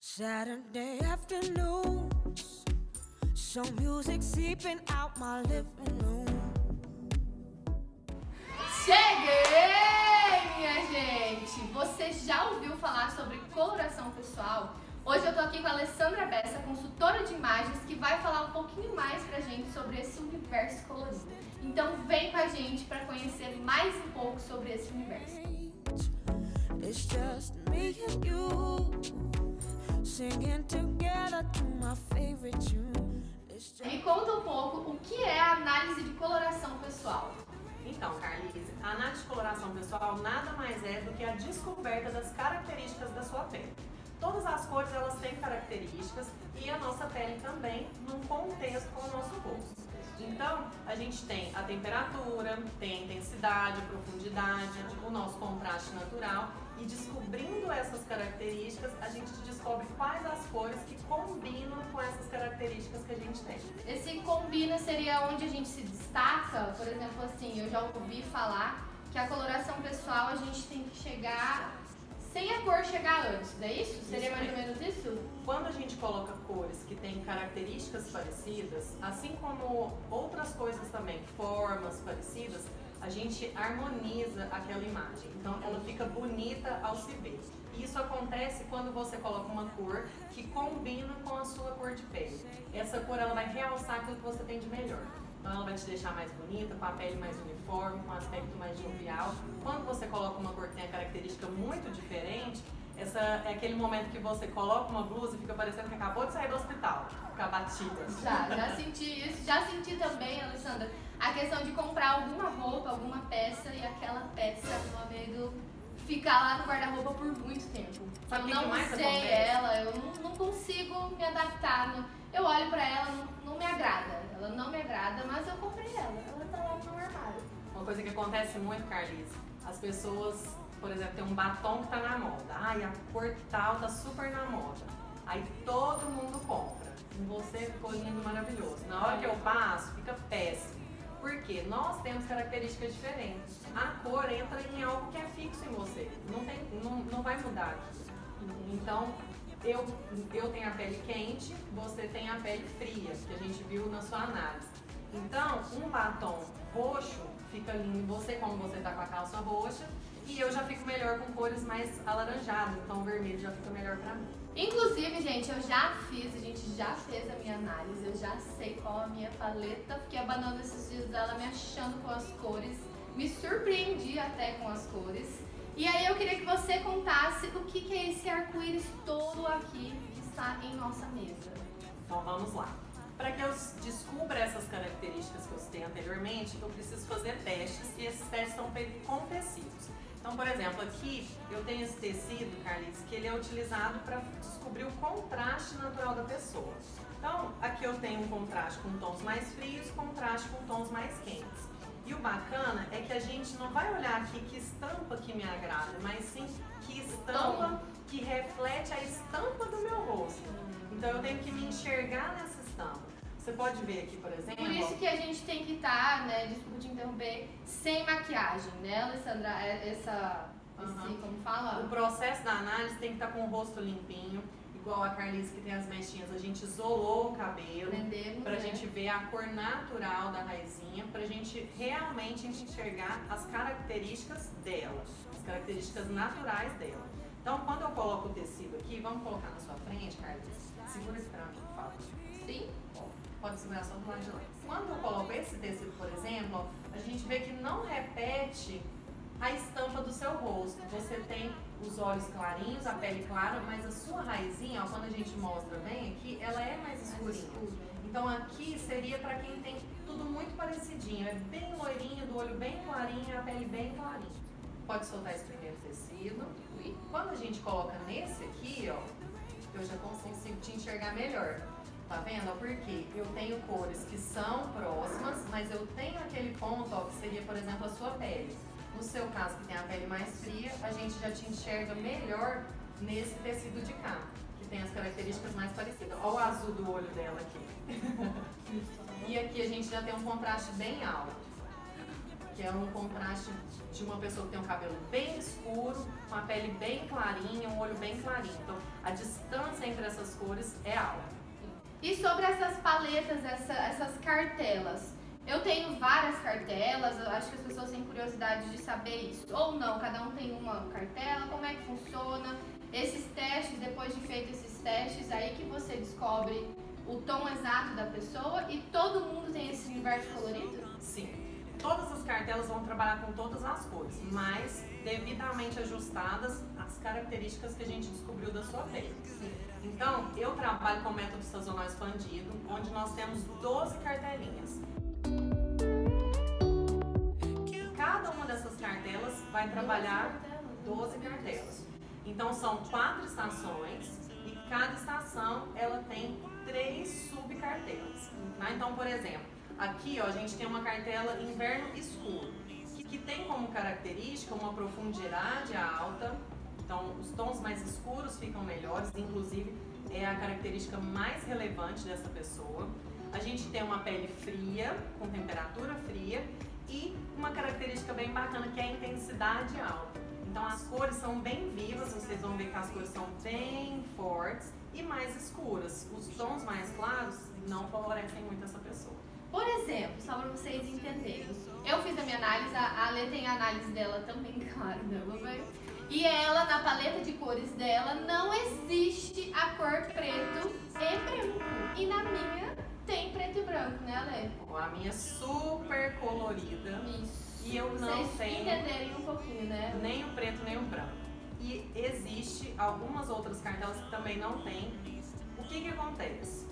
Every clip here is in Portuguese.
Saturday afternoons, some music seeping out my living room. Cheguei, minha gente! Você já ouviu falar sobre coloração pessoal? Hoje eu tô aqui com a Alessandra Bessa, consultora de imagens, que vai falar um pouquinho mais pra gente sobre esse universo colorido. Então vem com a gente para conhecer mais um pouco sobre esse universo. It's just me and you, singing together to my favorite tune. Me conta um pouco o que é a análise de coloração pessoal. Então, Carlise, a análise de coloração pessoal nada mais é do que a descoberta das características da sua pele. Todas as cores elas têm características e a nossa pele também num contexto com o nosso rosto. Então, a gente tem a temperatura, tem a intensidade, a profundidade, o nosso contraste natural e descobrindo essas características, a gente descobre quais as cores que combinam com essas características que a gente tem. Esse combina seria onde a gente se destaca? Por exemplo, assim, eu já ouvi falar que a coloração pessoal a gente tem que chegar sem a cor chegar antes, é isso? Seria mais ou menos isso? Quando a gente coloca cores que têm características parecidas, assim como outras coisas também, formas parecidas, a gente harmoniza aquela imagem. Então ela fica bonita ao se ver. E isso acontece quando você coloca uma cor que combina com a sua cor de pele. Essa cor ela vai realçar aquilo que você tem de melhor. Então ela vai te deixar mais bonita, com a pele mais uniforme, com um aspecto mais jovial. Quando você coloca uma cor que tem a característica muito diferente, essa é aquele momento que você coloca uma blusa e fica parecendo que acabou de sair do hospital, fica batida. Já senti isso. Já senti também, Alessandra, a questão de comprar alguma roupa, alguma peça e aquela peça, meu amigo, ficar lá no guarda-roupa por muito tempo. Sabe Eu não usei ela, eu não consigo me adaptar. Eu olho pra ela, não me agrada. Ela não me agrada, mas eu comprei ela. Ela tá lá no meu armário. Uma coisa que acontece muito, Carlise, as pessoas, por exemplo, tem um batom que tá na moda. Ai, a cor tal tá super na moda. Aí todo mundo compra. E você ficou lindo, maravilhoso. Na hora que eu passo, fica péssimo. Porque nós temos características diferentes. A cor entra em algo que é fixo em você. Não vai mudar aqui. Então, eu tenho a pele quente, você tem a pele fria, que a gente viu na sua análise. Então, um batom roxo fica lindo em você, como você tá com a calça roxa, e eu já fico melhor com cores mais alaranjadas, então o vermelho já fica melhor pra mim. Inclusive, gente, a gente já fez a minha análise, eu já sei qual a minha paleta, fiquei abanando esses dias dela, me achando com as cores, me surpreendi até com as cores. E aí eu queria que você contasse o que é esse arco-íris todo aqui que está em nossa mesa. Então vamos lá. Para que eu descubra essas características que eu citei anteriormente, eu preciso fazer testes e esses testes são feitos com tecidos. Então, por exemplo, aqui eu tenho esse tecido, Carlise, que ele é utilizado para descobrir o contraste natural da pessoa. Então, aqui eu tenho um contraste com tons mais frios, contraste com tons mais quentes. E o bacana é que a gente não vai olhar aqui que estampa que me agrada, mas sim que estampa que reflete a estampa do meu rosto. Então eu tenho que me enxergar nessa estampa. Você pode ver aqui, por exemplo... Por isso que a gente tem que estar, né, desculpa te interromper, sem maquiagem, né, Alessandra? Como fala? O processo da análise tem que estar com o rosto limpinho. Igual a Carlise que tem as mechinhas, a gente isolou o cabelo pra gente ver a cor natural da raizinha, pra gente realmente enxergar as características dela, as características naturais dela. Então, quando eu coloco o tecido aqui, vamos colocar na sua frente, Carlise, segura esse pra mim, por favor. Sim. Pode segurar só do lado de lá. Quando eu coloco esse tecido, por exemplo, a gente vê que não repete a estampa do seu rosto. Você tem os olhos clarinhos, a pele clara, mas a sua raizinha, ó, quando a gente mostra bem aqui, ela é mais escurinha. Então aqui seria para quem tem tudo muito parecidinho, é bem loirinho, do olho bem clarinho, a pele bem clarinha. Pode soltar esse primeiro tecido. E quando a gente coloca nesse aqui, ó, eu já consigo te enxergar melhor. Tá vendo? Porque eu tenho cores que são próximas, mas eu tenho aquele ponto, ó, que seria, por exemplo, a sua pele. No seu caso, que tem a pele mais fria, a gente já te enxerga melhor nesse tecido de cá, que tem as características mais parecidas. Olha o azul do olho dela aqui. E aqui a gente já tem um contraste bem alto, que é um contraste de uma pessoa que tem um cabelo bem escuro, com a pele bem clarinha, um olho bem clarinho. Então, a distância entre essas cores é alta. E sobre essas paletas, essas cartelas? Eu tenho várias cartelas, eu acho que as pessoas têm curiosidade de saber isso. Ou não, cada um tem uma cartela, como é que funciona? Esses testes, depois de feito esses testes, aí que você descobre o tom exato da pessoa e todo mundo tem esse universo colorido? Sim. Todas as cartelas vão trabalhar com todas as cores, mas devidamente ajustadas às características que a gente descobriu da sua pele. Então, eu trabalho com o método sazonal expandido, onde nós temos 12 cartelinhas. Cada uma dessas cartelas vai trabalhar 12 cartelas. Então, são 4 estações e cada estação ela tem 3 subcartelas. Tá? Então, por exemplo, aqui ó, a gente tem uma cartela inverno escuro, que tem como característica uma profundidade alta. Então, os tons mais escuros ficam melhores, inclusive é a característica mais relevante dessa pessoa. A gente tem uma pele fria, com temperatura fria, e uma característica bem bacana que é a intensidade alta. Então, as cores são bem vivas, vocês vão ver que as cores são bem fortes e mais escuras. Os tons mais claros não favorecem muito essa pessoa. Por exemplo, só para vocês entenderem, eu fiz a minha análise, a Lê tem a análise dela também, claro, né? E ela, na paleta de cores dela, não existe a cor preto e branco. E na minha tem preto e branco, né, Lê? A minha é super colorida. Isso. E eu não vocês tenho entenderem um pouquinho, né? Nem o preto, nem o branco. E existe algumas outras cartelas que também não tem. O que acontece?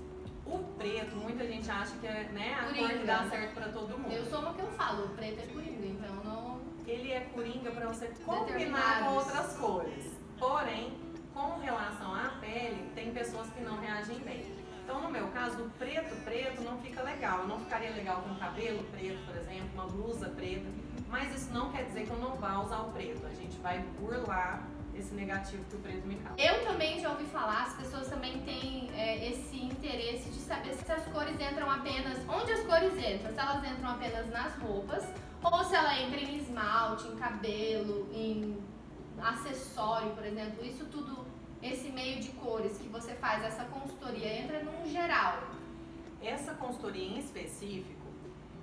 O preto, muita gente acha que é, né, a cor que dá certo pra todo mundo. Eu sou uma que eu falo, o preto é coringa, então não... Ele é coringa pra você combinar com outras cores. Porém, com relação à pele, tem pessoas que não reagem bem. Então, no meu caso, o preto não fica legal. Eu não ficaria legal com cabelo preto, por exemplo, uma blusa preta. Mas isso não quer dizer que eu não vá usar o preto. A gente vai burlar esse negativo que o preto me causa. Eu também já ouvi falar, as pessoas também têm esse interesse de saber se as cores entram apenas... Onde as cores entram? Se elas entram apenas nas roupas ou se ela entra em esmalte, em cabelo, em acessório, por exemplo. Isso tudo, esse meio de cores que você faz, essa consultoria, entra num geral. Essa consultoria em específico,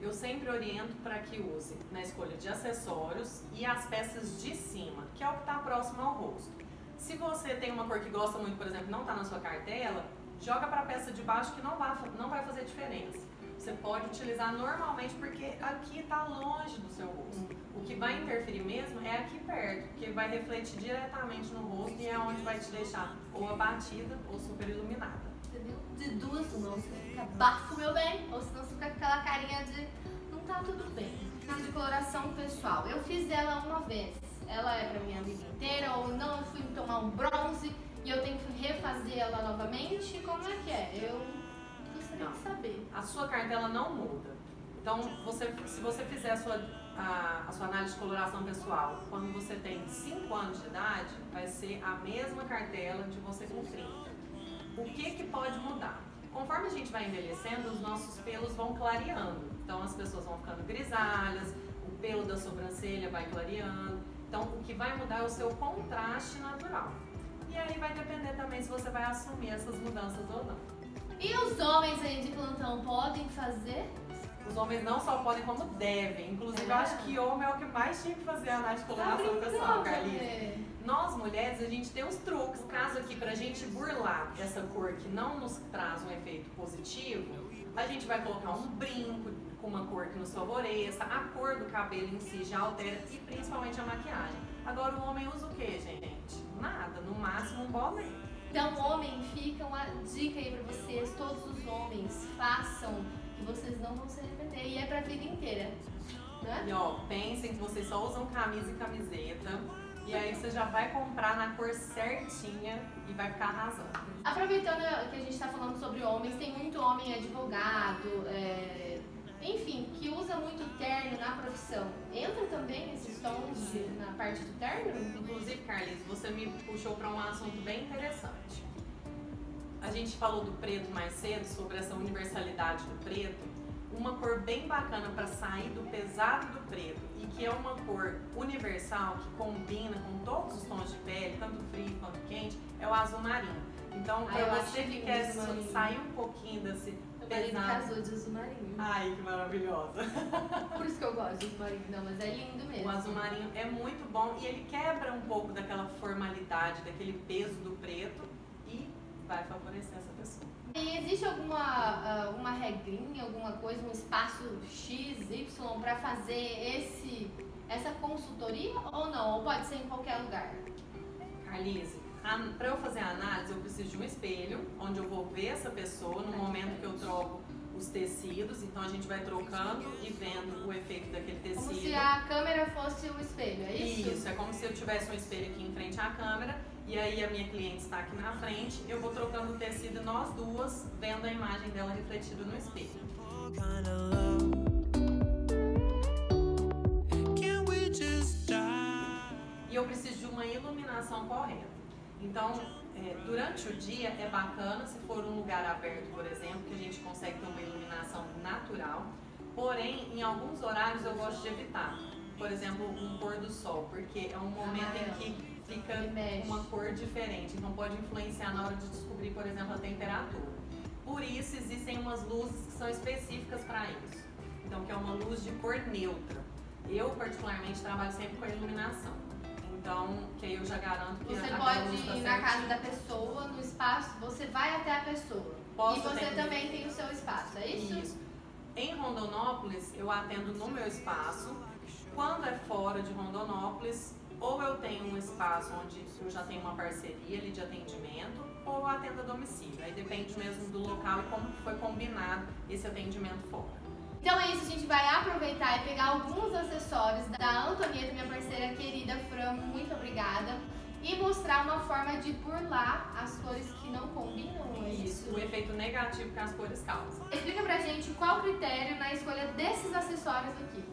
eu sempre oriento para que use na escolha de acessórios e as peças de cima, que é o que está próximo ao rosto. Se você tem uma cor que gosta muito, por exemplo, não está na sua cartela, joga para a peça de baixo que não vai fazer diferença. Você pode utilizar normalmente porque aqui está longe do seu rosto. O que vai interferir mesmo é aqui perto, porque vai refletir diretamente no rosto e é onde vai te deixar ou abatida ou super iluminada. Entendeu? De duas mãos, você fica bafo, meu bem, ou senão você fica com aquela carinha de não tá tudo bem. De coloração pessoal, eu fiz dela uma vez, ela é pra minha vida inteira, ou não, eu fui tomar um bronze e eu tenho que refazer ela novamente, como é que é? Eu gostaria de saber. A sua cartela não muda. Então, se você fizer a sua análise de coloração pessoal quando você tem 5 anos de idade, vai ser a mesma cartela de você com 30. O que pode mudar? Conforme a gente vai envelhecendo, os nossos pelos vão clareando. Então, as pessoas vão ficando grisalhas, o pelo da sobrancelha vai clareando. Então, o que vai mudar é o seu contraste natural. E aí vai depender também se você vai assumir essas mudanças ou não. E os homens aí de plantão podem fazer? Os homens não só podem, como devem. Inclusive, eu acho que homem é o que mais tinha que fazer a análise de coloração pessoal, Carlinhos. Nós, mulheres, a gente tem uns truques. Caso aqui, pra gente burlar essa cor que não nos traz um efeito positivo, a gente vai colocar um brinco com uma cor que nos favoreça, a cor do cabelo em si já altera e principalmente a maquiagem. Agora, o homem usa o que, gente? Nada, no máximo um boné. Então, homem, fica uma dica aí pra vocês, todos os homens, façam, que vocês não vão se arrepender, e é pra vida inteira, né? E ó, pensem que vocês só usam camisa e camiseta, e aí você já vai comprar na cor certinha e vai ficar arrasando. Aproveitando que a gente tá falando sobre homens, tem muito homem advogado, enfim, que usa muito terno na profissão. Entra também esses tons na parte do terno? Inclusive, Carlinhos, você me puxou para um assunto bem interessante. A gente falou do preto mais cedo, sobre essa universalidade do preto. uma cor bem bacana para sair do pesado do preto e que é uma cor universal que combina com todos os tons de pele, tanto frio quanto quente, é o azul marinho. Então, para você que quer sair um pouquinho desse Meu marido casou de azul marinho. Ai, que maravilhosa! Por isso que eu gosto de azul marinho. Não, mas é lindo mesmo. O azul marinho é muito bom e ele quebra um pouco daquela formalidade, daquele peso do preto e vai favorecer essa pessoa. E existe alguma regrinha, alguma coisa, um espaço X, Y para fazer essa consultoria ou não? Ou pode ser em qualquer lugar? Carlise, para eu fazer a análise eu preciso de um espelho, onde eu vou ver essa pessoa no momento que eu troco os tecidos, então a gente vai trocando e vendo o efeito daquele tecido. Como se a câmera fosse o espelho, é isso? Isso, é como se eu tivesse um espelho aqui em frente à câmera e aí a minha cliente está aqui na frente, eu vou trocando o tecido e nós duas vendo a imagem dela refletida no espelho. E eu preciso de uma iluminação correta. Então, durante o dia é bacana se for um lugar aberto, por exemplo, que a gente consegue ter uma iluminação natural. Porém, em alguns horários eu gosto de evitar. Por exemplo, um pôr do sol, porque é um momento em que fica uma cor diferente. Então pode influenciar na hora de descobrir, por exemplo, a temperatura. Por isso existem umas luzes que são específicas para isso. Então, que é uma luz de cor neutra. Eu, particularmente, trabalho sempre com a iluminação. Então, que aí eu já garanto que você pode ir na casa da pessoa, no espaço, você vai até a pessoa. Posso e você também tem o seu espaço, é isso? Isso. Em Rondonópolis, eu atendo no meu espaço. Quando é fora de Rondonópolis, ou eu tenho um espaço onde eu já tenho uma parceria ali de atendimento, ou eu atendo a domicílio. Aí depende mesmo do local e como foi combinado esse atendimento fora. Então é isso, a gente vai aproveitar e pegar alguns acessórios da Antonieta, minha parceira querida Fran, muito obrigada, e mostrar uma forma de burlar as cores que não combinam, é isso? O efeito negativo que as cores causam. Explica pra gente qual o critério na escolha desses acessórios aqui.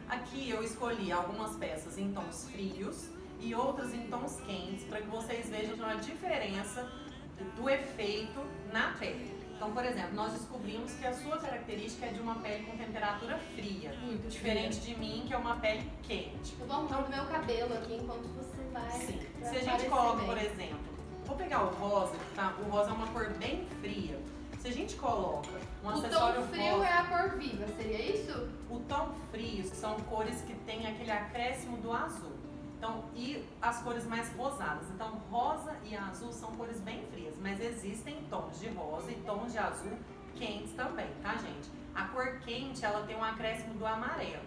Aqui eu escolhi algumas peças em tons frios e outras em tons quentes, para que vocês vejam a diferença do efeito na pele. Então, por exemplo, nós descobrimos que a sua característica é de uma pele com temperatura fria, Muito diferente de mim, que é uma pele quente. Eu vou arrumar o meu cabelo aqui enquanto você vai. Sim. Se a gente coloca, por exemplo, vou pegar o rosa, tá? O rosa é uma cor bem fria. Se a gente coloca um acessório rosa... O tom frio é a cor viva, seria isso? O tom frio são cores que têm aquele acréscimo do azul. Então, e as cores mais rosadas. Então, rosa e azul são cores bem frias, mas existem tons de rosa e tons de azul quentes também, tá, gente? A cor quente, ela tem um acréscimo do amarelo.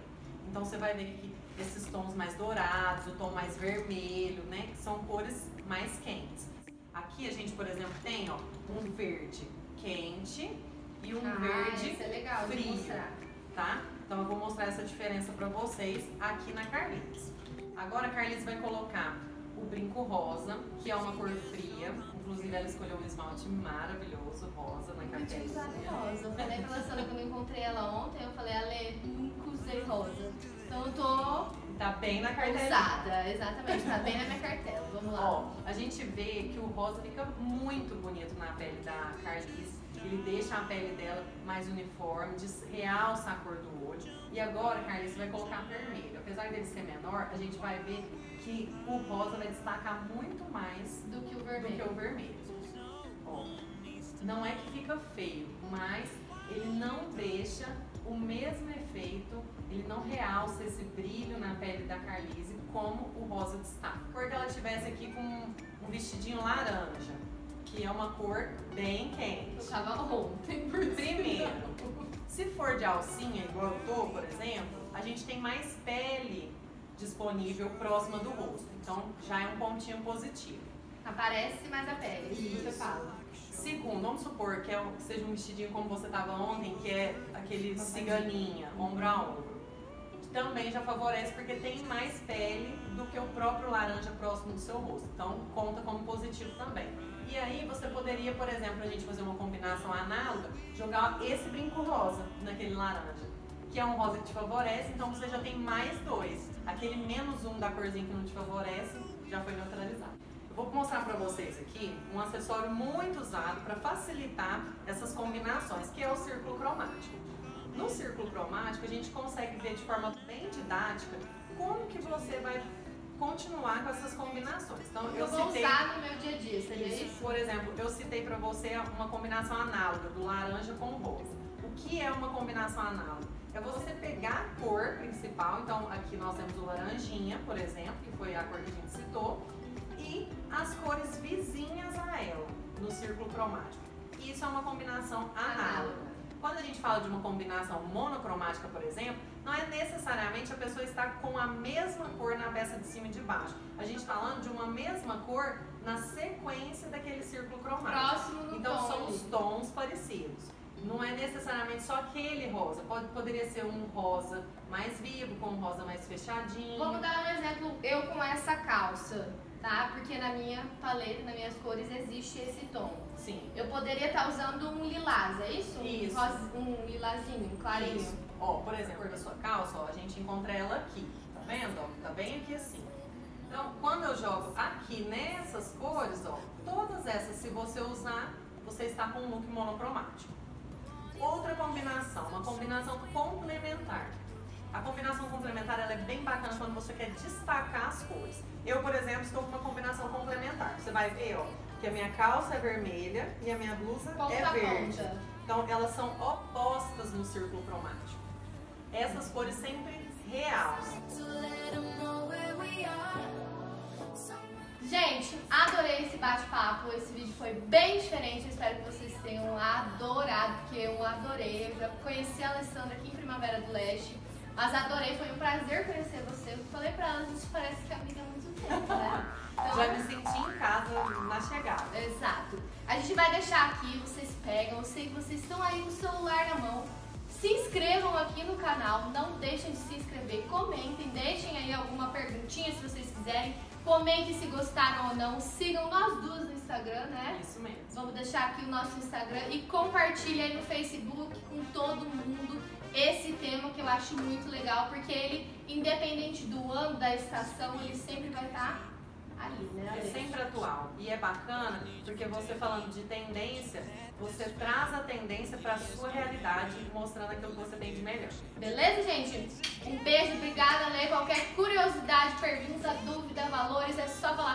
Então, você vai ver aqui esses tons mais dourados, o tom mais vermelho, né? Que são cores mais quentes. Aqui a gente, por exemplo, tem, ó, um verde quente e um verde isso é legal frio, de mostrar. Tá? Então, eu vou mostrar essa diferença pra vocês aqui na Carlise. Agora a Carlise vai colocar o brinco rosa, que é uma cor fria. Inclusive ela escolheu um esmalte maravilhoso, rosa, na carteira. Eu tinha usado rosa. Eu falei pra Sandra quando eu encontrei ela ontem, eu falei, Ale, nunca usei rosa. Então eu tô... Tá bem na cartela. Usada, exatamente, tá bem na minha cartela. Vamos lá. Ó, a gente vê que o rosa fica muito bonito na pele da Carlise. Ele deixa a pele dela mais uniforme, realça a cor do olho. E agora, Carlise, vai colocar vermelho. Apesar dele ser menor, a gente vai ver que o rosa vai destacar muito mais do que o vermelho. Ó, não é que fica feio, mas ele não deixa o mesmo efeito, ele não realça esse brilho na pele da Carlise como o rosa destaca. A cor que ela tivesse aqui com um vestidinho laranja, que é uma cor bem quente. Eu tava ontem, por Primeiro, se for de alcinha, igual eu tô, por exemplo, a gente tem mais pele disponível próxima do rosto. Então, já é um pontinho positivo. Aparece mais a pele, isso você fala. Segundo, vamos supor que seja um vestidinho como você tava ontem, que é aquele ciganinha, ombro a ombro. Também já favorece porque tem mais pele do que o próprio laranja próximo do seu rosto. Então, conta como positivo também. E aí você poderia, por exemplo, a gente fazer uma combinação análoga, jogar esse brinco rosa naquele laranja, que é um rosa que te favorece, então você já tem mais dois. Aquele menos um da corzinha que não te favorece já foi neutralizado. Eu vou mostrar pra vocês aqui um acessório muito usado para facilitar essas combinações, que é o círculo cromático. No círculo cromático, a gente consegue ver de forma bem didática como que você vai continuar com essas combinações. Então, eu vou usar no meu dia a dia, seria isso? Por exemplo, eu citei para você uma combinação análoga do laranja com o rosa. O que é uma combinação análoga? É você pegar a cor principal, então aqui nós temos o laranjinha, por exemplo, que foi a cor que a gente citou, e as cores vizinhas a ela, no círculo cromático. Isso é uma combinação análoga. Quando a gente fala de uma combinação monocromática, por exemplo, não é necessariamente a pessoa estar com a mesma cor na peça de cima e de baixo. A gente está falando de uma mesma cor na sequência daquele círculo cromático. Próximo do então tom. são os tons parecidos. Não é necessariamente só aquele rosa. Poderia ser um rosa mais vivo, com um rosa mais fechadinho. Vamos dar um exemplo, eu com essa calça, tá? Porque na minha paleta, nas minhas cores, existe esse tom. Sim. Eu poderia estar usando um lilás, é isso? Isso. Um lilazinho, um clarinho. Isso. Ó, por exemplo, a cor da sua calça, ó, a gente encontra ela aqui, tá vendo? Ó, tá bem aqui assim. Então, quando eu jogo aqui nessas cores, ó, todas essas, se você usar, você está com um look monocromático. Outra combinação, uma combinação complementar. A combinação complementar ela é bem bacana quando você quer destacar as cores. Eu, por exemplo, estou com uma combinação complementar. Você vai ver, ó, que a minha calça é vermelha e a minha blusa é verde. Ponta. Então, elas são opostas no círculo cromático. Essas cores sempre realçam. Gente, adorei esse bate-papo, esse vídeo foi bem diferente, eu espero que vocês tenham adorado, porque eu adorei, eu já conheci a Alessandra aqui em Primavera do Leste, mas adorei, foi um prazer conhecer você, eu falei pra ela, a gente parece que é amiga há muito tempo, né? Então, Já me senti em casa na chegada. exato. A gente vai deixar aqui, vocês pegam, eu sei que vocês estão aí com o celular na mão, se inscrevam aqui no canal, não deixem de se inscrever, comentem, deixem aí alguma perguntinha se vocês quiserem. Comentem se gostaram ou não, sigam nós duas no Instagram, né? Isso mesmo. Vamos deixar aqui o nosso Instagram e compartilhe aí no Facebook com todo mundo esse tema que eu acho muito legal, porque ele, independente do ano, da estação, ele sempre vai estar ali, né? É sempre atual. E é bacana porque você falando de tendência, você traz a tendência para a sua realidade, mostrando aquilo que você tem de melhor. Beleza, gente? Um beijo, obrigada, Lê. Qualquer curiosidade, pergunta, dúvida, valores, é só falar